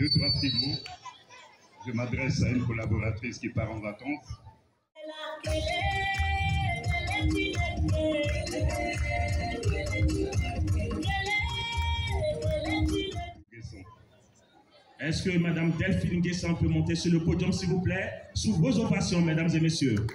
deux, trois petits mots. Je m'adresse à une collaboratrice qui part en vacances. Est-ce que Mme Delphine Guesson peut monter sur le podium, s'il vous plaît, sous vos ovations, mesdames et messieurs?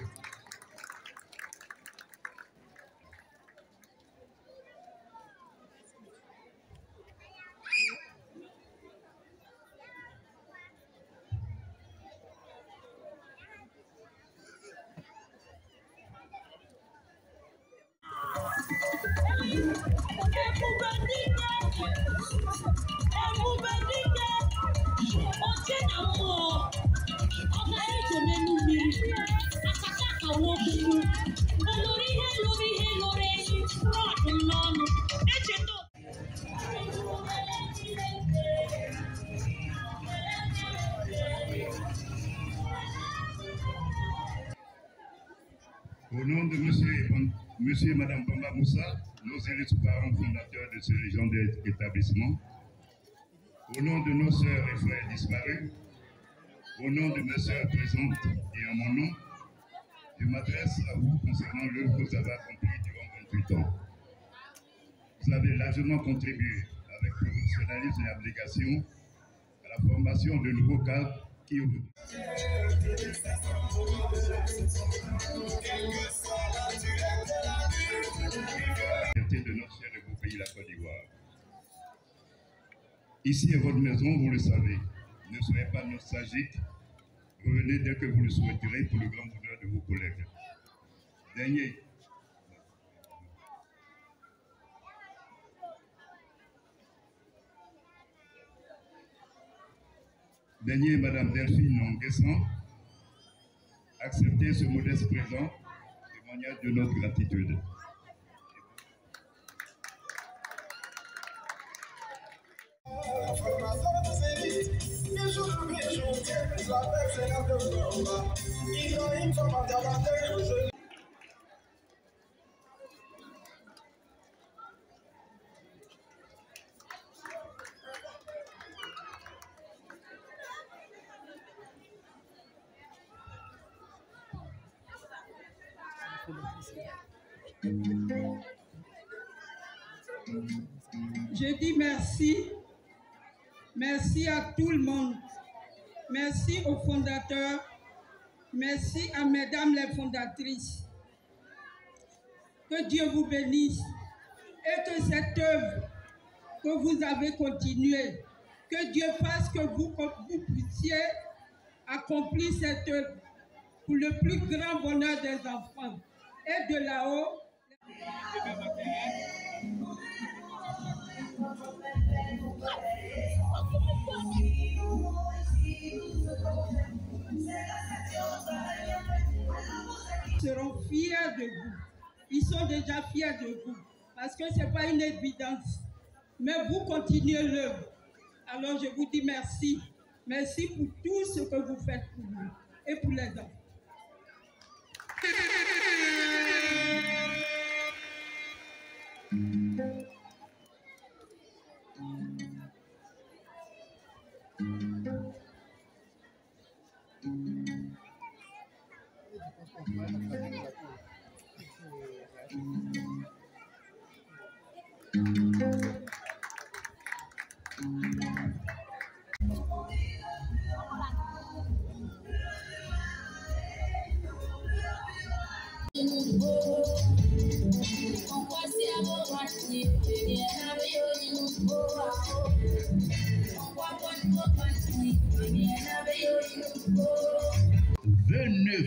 Au nom de monsieur et madame Bamba Moussa, nos élus parents fondateurs de ce légendaire établissement, au nom de nos sœurs et frères disparus, au nom de mes sœurs présentes et en mon nom, je m'adresse à vous concernant l'œuvre que vous avez accomplie durant 28 ans. Vous avez largement contribué avec professionnalisme et abnégation à la formation de nouveaux cadres qui ont de notre cher et beau pays, la Côte d'Ivoire. Ici est votre maison, vous le savez. Ne soyez pas nostalgique. Revenez dès que vous le souhaiterez pour le grand bonheur de vos collègues. Dernier, Madame Delphine Guesson, acceptez ce modeste présent, témoignage de notre gratitude. Je dis merci. Merci à tout le monde. Merci aux fondateurs. Merci à mesdames les fondatrices. Que Dieu vous bénisse et que cette œuvre que vous avez continuée, que Dieu fasse que vous puissiez accomplir cette œuvre pour le plus grand bonheur des enfants. Et de là-haut, ils seront fiers de vous. Ils sont déjà fiers de vous. Parce que ce n'est pas une évidence. Mais vous continuez l'œuvre. Alors je vous dis merci. Merci pour tout ce que vous faites pour nous et pour les enfants.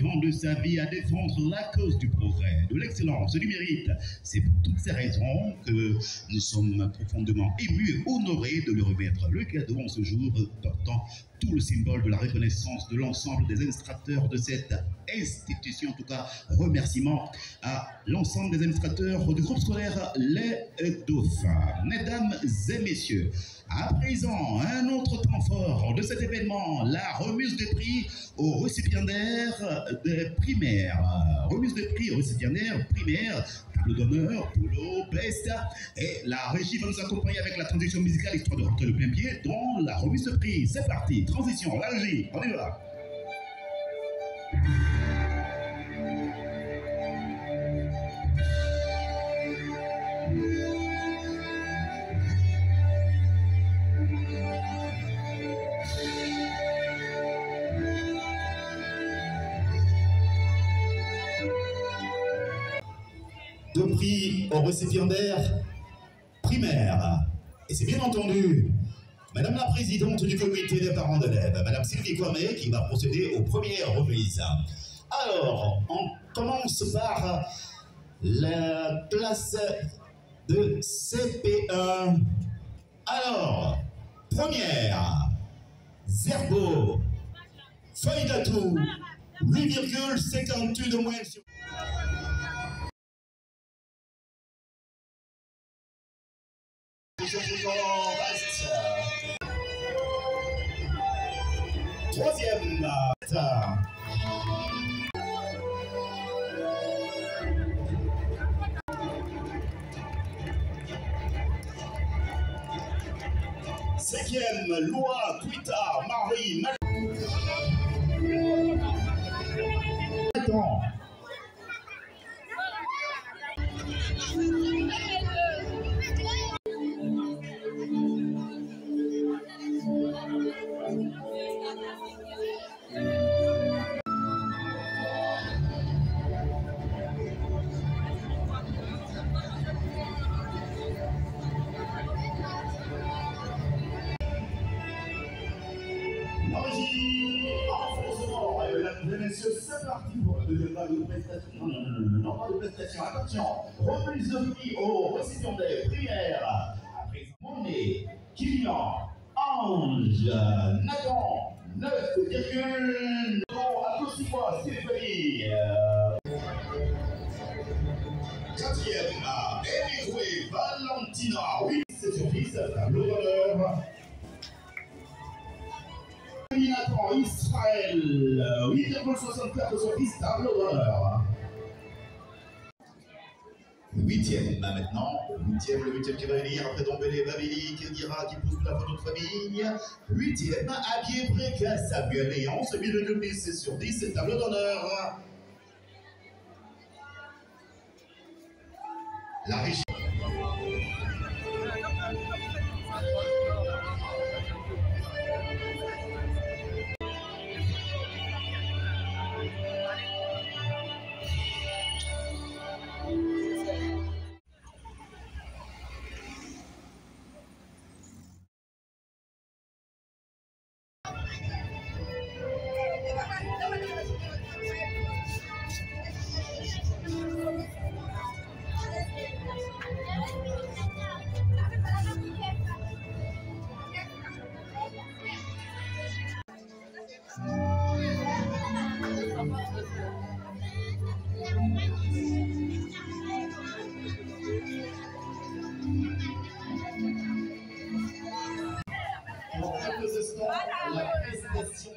Ans de sa vie à défendre la cause du progrès, de l'excellence et du mérite. C'est pour toutes ces raisons que nous sommes profondément émus et honorés de lui remettre le cadeau en ce jour portant tout le symbole de la reconnaissance de l'ensemble des administrateurs de cette institution. En tout cas, remerciements à l'ensemble des administrateurs du groupe scolaire Les Dauphins. Mesdames et messieurs, à présent, un autre temps fort de cet événement, la remise de prix aux récipiendaires des primaires. Remise de prix aux récipiendaires primaires table d'honneur, Polo, Best, et la régie va nous accompagner avec la transition musicale, histoire de rentrer le plein pied dans la remise de prix. C'est parti, transition, la régie, on y va. De prix aux récipiendaires primaires. Et c'est bien entendu Madame la Présidente du comité des parents d'élèves, Madame Sylvie Kwame, qui va procéder aux premières remises. Alors, on commence par la classe de CP1. Alors, première, Zerbo, feuille d'atout, 8,52 de moyenne sur... Troisième, cinquième, loi Twitter, Marie, Attends. Mesdames et messieurs, c'est parti pour la deuxième vague de prestations. Non, pas de prestations. Attention, remise de prix aux récipiendaires primaires. À présent, Monet, Kylian, Ange, Nathan, 9,... Applaudissements, Stéphanie. Quatrième, Émigré, Valentina, 8 sur 10, tableau d'honneur. Nathan, Israël, 8,64 sur 10, tableau d'honneur. Huitième, maintenant, le huitième qui va venir après Dombélé, Babili, qui dira qu'il pousse la photo de famille. Huitième, Abier Précasse, Samuel Alliance, 8,10 sur 10, tableau d'honneur. La régie. La prestation.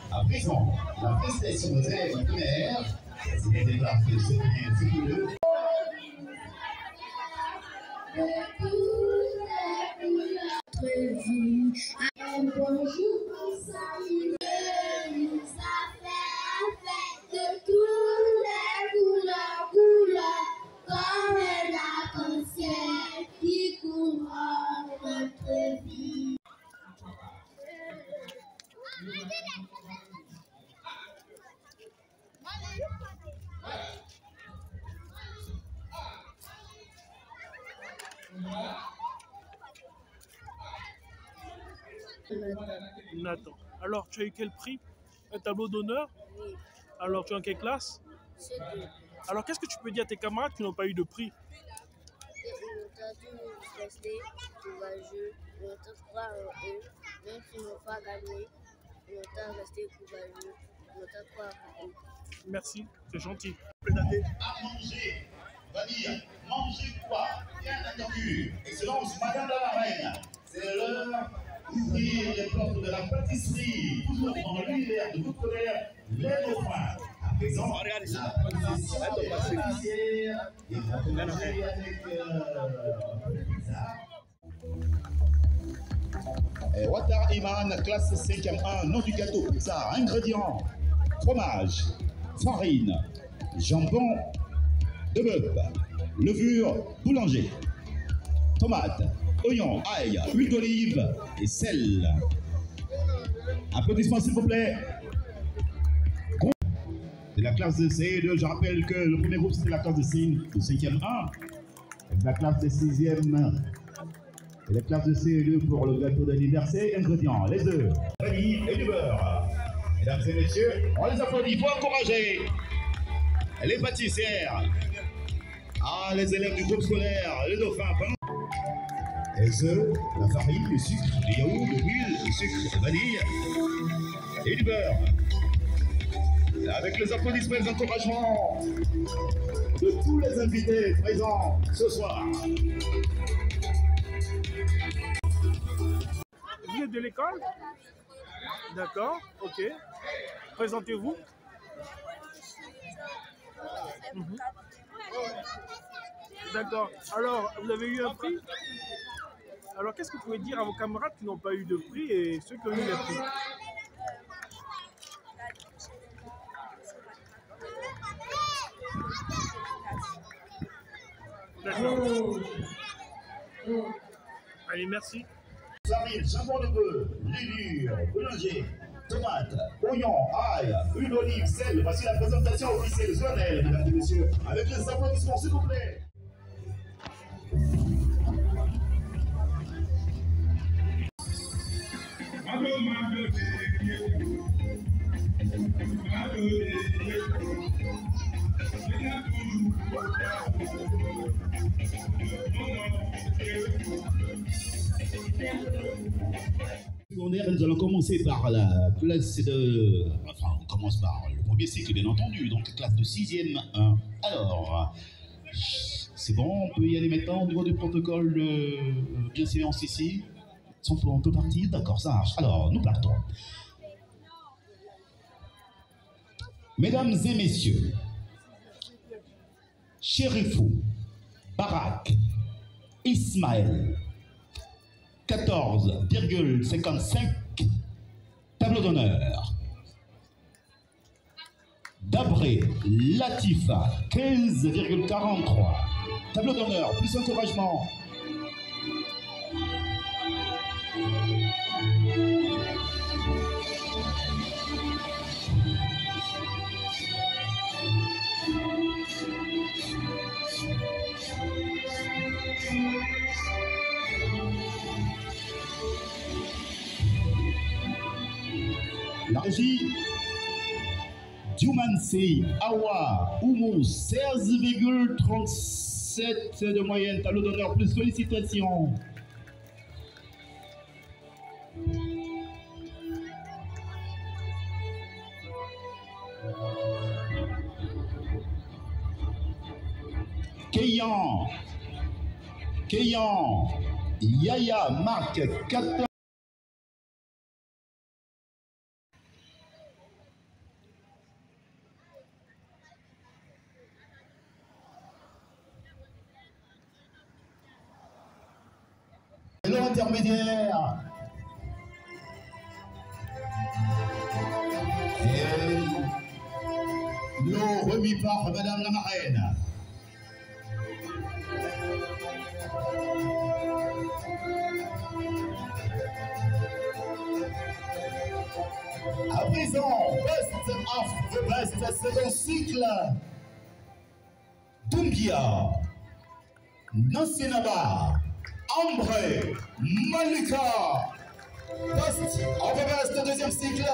À présent, la prestation des élèves primaires, c'est des débats de ce bonjour, salut, nous a fait de toutes les couleurs, comme un arc-en-ciel qui couronne notre vie. Nathan. Alors, tu as eu quel prix? Un tableau d'honneur? Oui, Alors, tu es en quelle classe? c'est deux. Alors, qu'est-ce que tu peux dire à tes camarades qui n'ont pas eu de prix? Et ils ont tous resté courageux, ils ont tous croire en eux, même s'ils n'ont pas gagné, ils ont tous resté courageux, ils ont tous croire en eux. Merci, c'est gentil. À manger, on va dire, manger quoi? Bien entendu, Excellence, Madame la Marraine, c'est l'heure d'ouvrir les portes de la pâtisserie, toujours dans l'univers de votre colère, les dauphins. À présent, la procession des pâtissières est proposée avec Watar Iman, classe 5e 1, nom du gâteau pizza, ingrédients, fromage, farine, jambon de bœuf, levure boulanger, tomates, oignons, ail, huile d'olive et sel. Applaudissements s'il vous plaît. C'est la classe de CE2, je rappelle que le premier groupe c'était la classe de 5e 1, et la classe de 6e et la classe de CE2 pour le gâteau d'anniversaire. Ingrédients, les œufs, vanille et du beurre. Mesdames et messieurs, on les applaudit, il faut encourager les pâtissières. Ah, les élèves du groupe scolaire, les dauphins. Les œufs, la farine, le sucre, le yaourt, l'huile, le sucre, la vanille et du beurre. Avec les applaudissements et les encouragements de tous les invités présents ce soir. Vous êtes de l'école? D'accord, ok. Présentez-vous. D'accord. Alors, vous avez eu un prix? Alors, qu'est-ce que vous pouvez dire à vos camarades qui n'ont pas eu de prix et ceux qui ont eu des prix? D'accord. Allez, merci. Farine, jambon de bœuf, levure, boulanger, tomates, oignons, ail, huile d'olive, sel. Voici la présentation officielle solennelle, mesdames et messieurs, avec les applaudissements, s'il vous plaît. Secondaire, nous allons commencer par la classe de... Enfin, on commence par le premier cycle, bien entendu, donc classe de 6e 1. Alors, c'est bon, on peut y aller maintenant au niveau du protocole de bienséance ici. On peut partir, d'accord, ça marche. Alors, nous partons. Mesdames et messieurs, Chérifou, Barak, Ismaël, 14,55 tableau d'honneur. Dabré, Latifa, 15,43 tableau d'honneur, plus encouragement. La régie, Djoumansi, Awa, Oumou, 16,37 de moyenne, tableau d'honneur, plus félicitations. Keyan, Yaya, Marc, 14. Intermédiaire. Et nous remis par Madame la Marraine. À présent, best of the best, second cycle. Doumbia, Nassinaba, Ambre, Malika, Poste en province de deuxième cycle.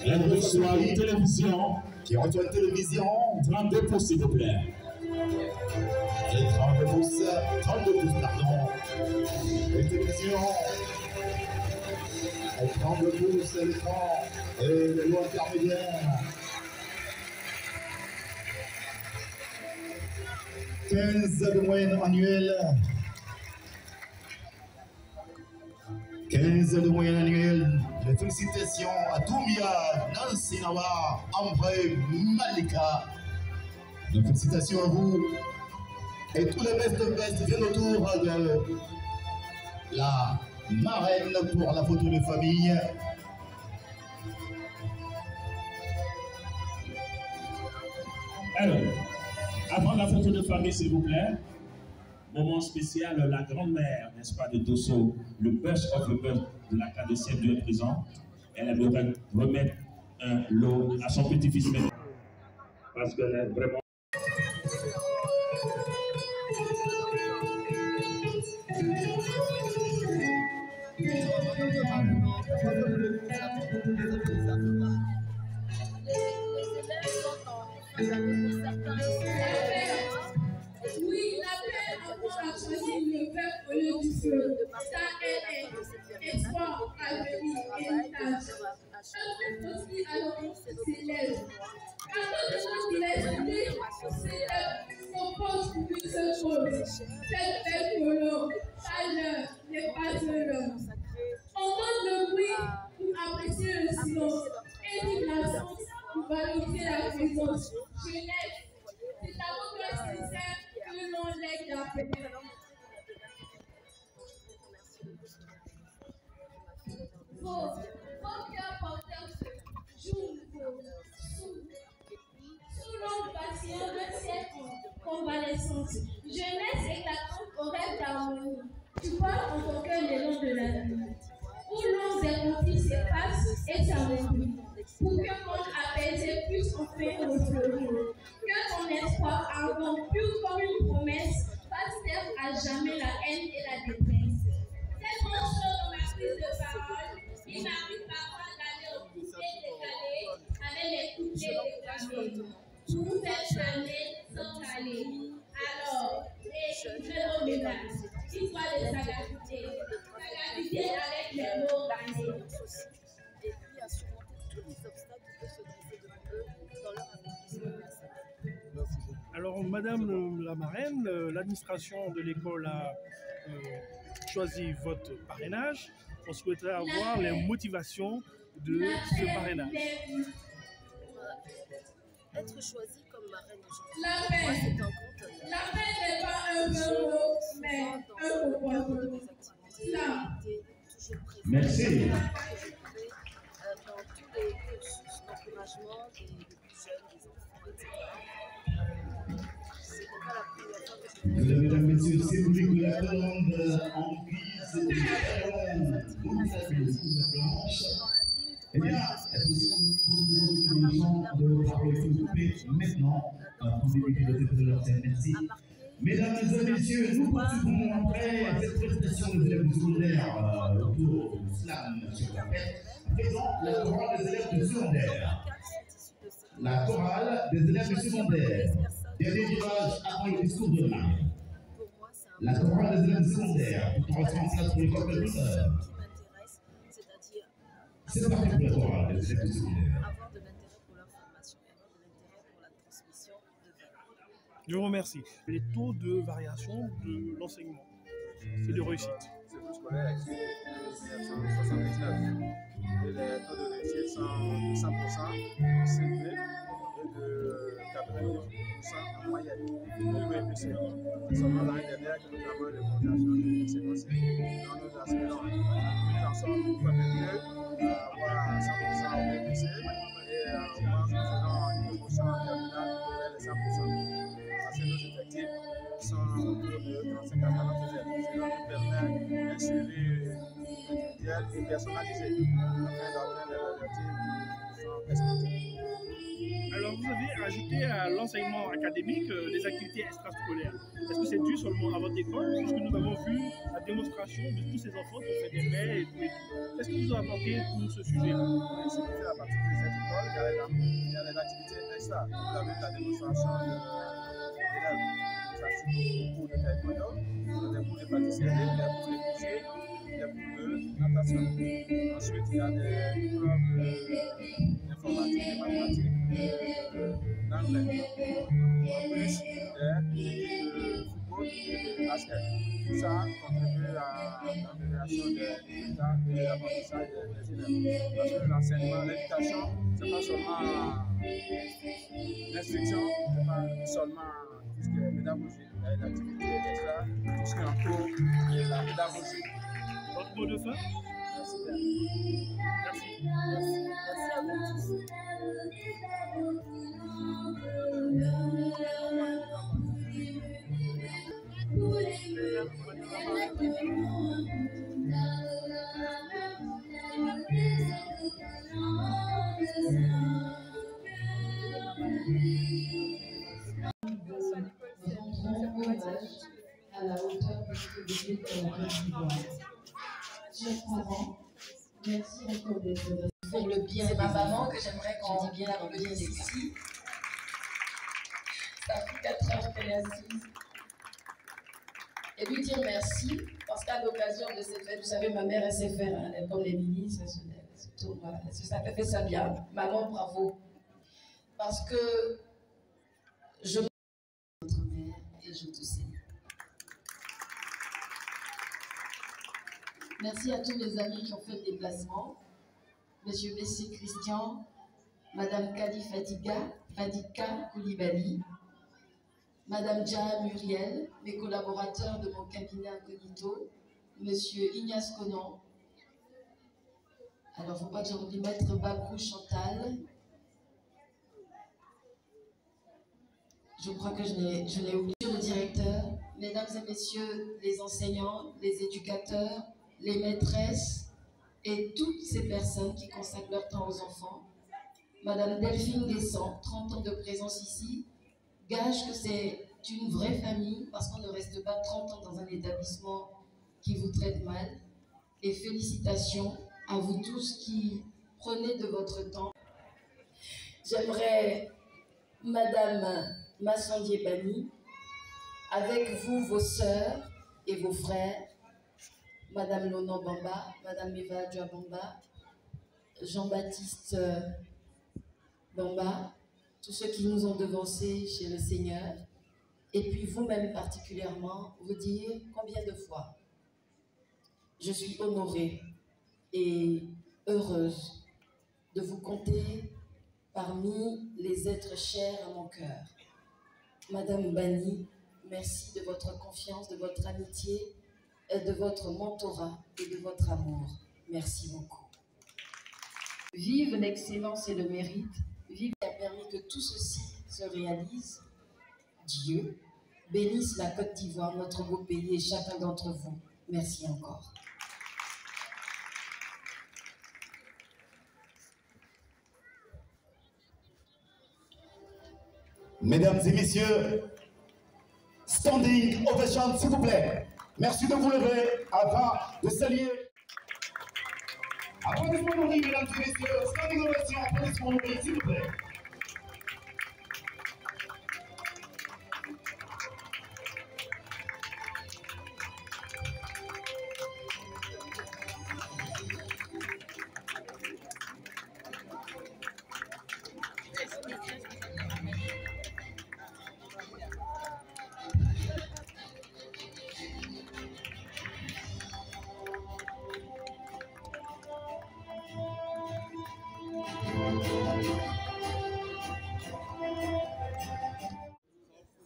Elle reçoit une télévision. Qui reçoit une télévision. 32 pouces, s'il vous plaît. Et 32 pouces, pardon. Une télévision. Et 32 pouces, l'écran. Et le lot intermédiaire. 15 de moyenne annuelle. 15 de moyenne annuelle. Les félicitations à Doumia, Nancy Nawa, Ambré, Malika. Les félicitations à vous. Et tous les best de best viennent autour de la marraine pour la photo de famille. Alors, avant la photo de famille, s'il vous plaît, moment spécial, la grand-mère, n'est-ce pas, de Dosso, le bust of the bust de la KDCF est présent. Elle aimerait remettre un lot à son petit-fils, parce qu'elle est vraiment... Oui, la paix a choisi le verbe au lieu du feu. Ça est espoir, avenir, héritage. Un aussi alors s'élève. Quand l'esprit s'élève, compose pour une seule chose. Cette belle colombe, chaleur, n'est pas de l'homme. Entendre le bruit pour apprécier le silence. Éduque la sens pour valoriser la présence. Jeunesse, c'est à votre sincère que l'on lègue la paix. Vos cœurs porteurs se jouent sous l'ombre patient d'un siècle en convalescence. Jeunesse éclatante au rêve d'harmonie. Tu parles en ton cœur l'élan de la vie. Où l'ombre des conflits s'efface et s'amoindrit. Pour que monde apaisé puisse enfin refleurir. Que ton espoir ardent, pur comme une promesse, fasse taire à jamais la haine et la détresse. Tellement chaud dans ma prise de parole, il m'arrive parfois d'aller au coucher décalé avec les couchers décalés. Tout est chané sans caler. Alors, je le ménage. Histoire de sagacité. Sagacité avec les mots gagnés. Et puis à surmonter tous les obstacles qui peuvent se dresser devant eux dans leur accomplissement. Alors, Madame la marraine, l'administration de l'école a choisi votre parrainage. On souhaiterait avoir les motivations de ce parrainage. Être choisi comme marraine aujourd'hui, La pour moi, paix. c'est un grand honneur. La paix n'est pas un mot, mais un comportement. Ça. Toujours présent. Merci. Que je fais dans tous les cursus d'encouragement des plus jeunes, des enfants, etc. Ce n'est pas la première fois que je fais. Mesdames, Messieurs, c'est vous que la colombe en guise de ballon, vous avez le couleur blanche. Eh bien, est-ce que vous gens de parler s'occuper maintenant pour débuter le début de leur scène? Merci. Mesdames et messieurs, nous poursuivons après cette prestation des élèves du secondaire autour du slam sur la fête. Présent la chorale des élèves du secondaire. La chorale des élèves du secondaire. Dernier virage avant le discours de Marie. La chorale des élèves secondaires, tout en restant en place pour les couples de l'honneur. C'est parti pour la chorale des élèves secondaires. Avoir de l'intérêt pour leur formation et avoir de l'intérêt pour la transmission de valeurs. Je vous remercie. Les taux de variation de l'enseignement, c'est de réussite. C'est plus scolaire, c'est 1979. Et les taux de réussite sont 100% en CP et de 90% en moyenne. Au BPC. Seulement l'année dernière que nous avons eu les fondations de l'excellence dans nos aspirants. Nous en sommes permettés d'avoir 100% au BPC et nous faisons une promotion en terminale vers les 100%. Parce que nos effectifs sont autour de 35 à 40 élèves. Cela nous permet d'un suivi individuel et personnalisé afin d'atteindre les objectifs qui sont escomptés. Alors, vous avez rajouter à l'enseignement académique des activités extrascolaires. Est-ce que c'est dû seulement à votre école, puisque nous avons vu la démonstration de tous ces enfants qui ont fait des baies et tout et tout. Qu'est-ce que vous avez apporté pour ce sujet-là? Oui, c'est fait à partir de cette école, il y a les activités extra. Vous avez la démonstration d'élèves qui participent au cours de taekwondo, des cours de pâtisserie, des cours de coucher, des cours de natation. Ensuite, il y a des preuves d'informatique, de mathématiques, d'anglais. En plus, des équipes de football et de basket. Tout ça contribue à l'amélioration des résultats et de l'apprentissage des élèves. Parce que l'enseignement, l'éducation, ce n'est pas seulement l'instruction, ce n'est pas seulement tout ce qui est pédagogie. Il y a des activités extra, tout ce qui est en cours de la pédagogie. Votre mot de fin? Merci bien. Merci. Merci à vous tous. À la hauteur de ce que vous êtes chers parents, merci encore d'être là. Pour le bien de ma maman que j'aimerais qu'on dise bien la revenir ici. Ça fait 4 heures qu'elle est assise. Et lui dire merci, parce qu'à l'occasion de cette fête, vous savez, ma mère, elle sait faire, hein, elle est comme les ministres, surtout, voilà, ça fait ça bien. Maman, bravo. Parce que je votre mère et je te salue. Merci à tous les amis qui ont fait le déplacement. Monsieur Messi Christian, Madame Kali Fadika Koulibaly, Madame Dja Muriel, mes collaborateurs de mon cabinet incognito, Monsieur Ignace Conan. Alors, il ne faut pas que j'oublie Maître Babrou Chantal. Je crois que je l'ai oublié. Le directeur, mesdames et messieurs les enseignants, les éducateurs, les maîtresses et toutes ces personnes qui consacrent leur temps aux enfants. Madame Delphine Descend, 30 ans de présence ici, gage que c'est une vraie famille parce qu'on ne reste pas 30 ans dans un établissement qui vous traite mal. Et félicitations à vous tous qui prenez de votre temps. J'aimerais, Madame Massandier-Bani, avec vous, vos sœurs et vos frères, Madame Lono Bamba, Madame Eva Djabamba, Jean-Baptiste Bamba, tous ceux qui nous ont devancés chez le Seigneur, et puis vous-même particulièrement, vous dire combien de fois je suis honorée et heureuse de vous compter parmi les êtres chers à mon cœur. Madame Bani, merci de votre confiance, de votre amitié, de votre mentorat et de votre amour. Merci beaucoup. Vive l'excellence et le mérite, vive qui a permis que tout ceci se réalise. Dieu bénisse la Côte d'Ivoire, notre beau pays et chacun d'entre vous. Merci encore. Mesdames et messieurs, standing ovation, s'il vous plaît. Merci de vous lever afin de saluer. Applaudissements nourris, mesdames et messieurs. Standing ovation, applaudissements nourris, s'il vous plaît.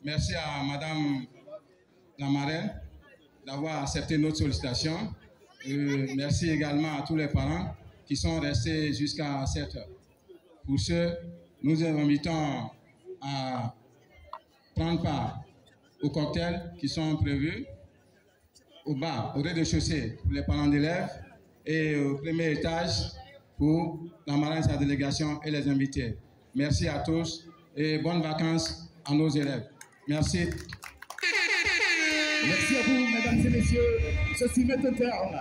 Merci à Madame la marraine d'avoir accepté notre sollicitation. Merci également à tous les parents qui sont restés jusqu'à 7 heures. Pour ce, nous vous invitons à prendre part aux cocktails qui sont prévus au bas, au rez-de-chaussée pour les parents d'élèves et au premier étage pour la marraine, sa délégation et les invités. Merci à tous et bonnes vacances à nos élèves. Merci. Merci à vous, mesdames et messieurs. Ceci met un terme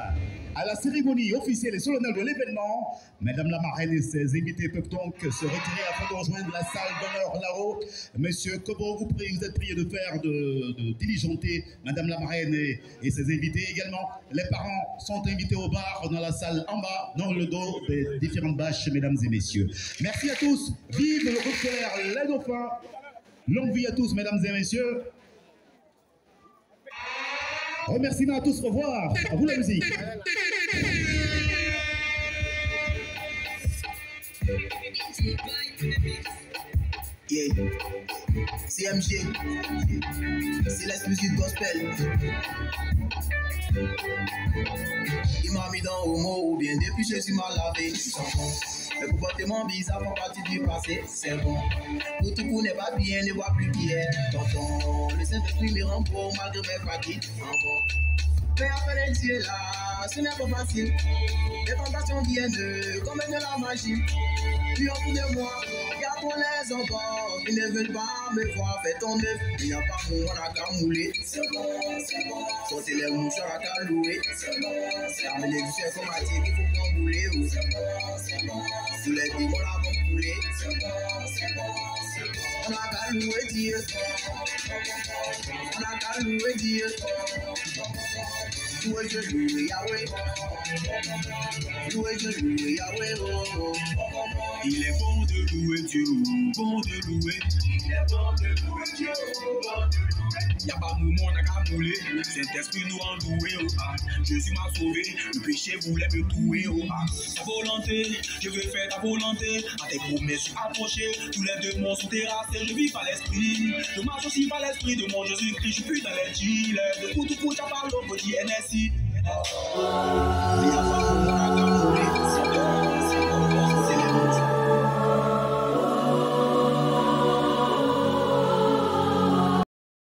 à la cérémonie officielle et solennelle de l'événement. Madame la marraine et ses invités peuvent donc se retirer afin de rejoindre la salle d'honneur là-haut. Monsieur Kobo, vous êtes prié de faire, de diligenter Madame la marraine et ses invités également. Les parents sont invités au bar dans la salle en bas, dans le dos des différentes bâches, mesdames et messieurs. Merci à tous. Vive le groupe scolaire Les Dauphins. Longue vie à tous, mesdames et messieurs. Remerciements à tous, au revoir. À vous la musique. Yeah. CMG, Céleste Musique Gospel. Il m'a mis dans Homo ou bien depuis Jésus m'a lavé. Le comportement bizarre font partie du passé, c'est bon. Pour tout coup n'est pas bien, ne voit plus qui est tonton. Le Saint-Esprit me rend beau malgré mes fatigues. Mais après les dieux là, ce n'est pas facile. Les tentations viennent comme de la magie. Puis en tout de moi, gardons les enfants. Ils ne veulent pas me voir, fais ton œuf. Il n'y a pas mon on a qu'à mouler. C'est bon, c'est bon. Sortez les mouchoirs à qu'à louer. C'est bon, c'est bon. Amenez du chef informatique, il faut qu'on boule. C'est bon, c'est bon. Tous les démons là vont couler. C'est bon, c'est bon. On a qu'à louer Dieu. On a qu'à louer Dieu. Louer Dieu, louer Yahweh. Louer Dieu, louer Yahweh. Il est bon de louer Dieu, bon de louer. Il est bon de louer Dieu, bon de louer. Y'a pas de moment à qu'à mouler. Saint-Esprit nous en loué, oh ah. Jésus m'a sauvé, le péché voulait me tuer, oh ah. Ta volonté, je veux faire ta volonté. À tes promesses, je suis approché. Tous les démons sont terrassés, je vis par l'esprit. Je marche aussi par l'esprit de mon Jésus-Christ. Je suis dans les gilets. De coup, t'as parlé au petit NSI.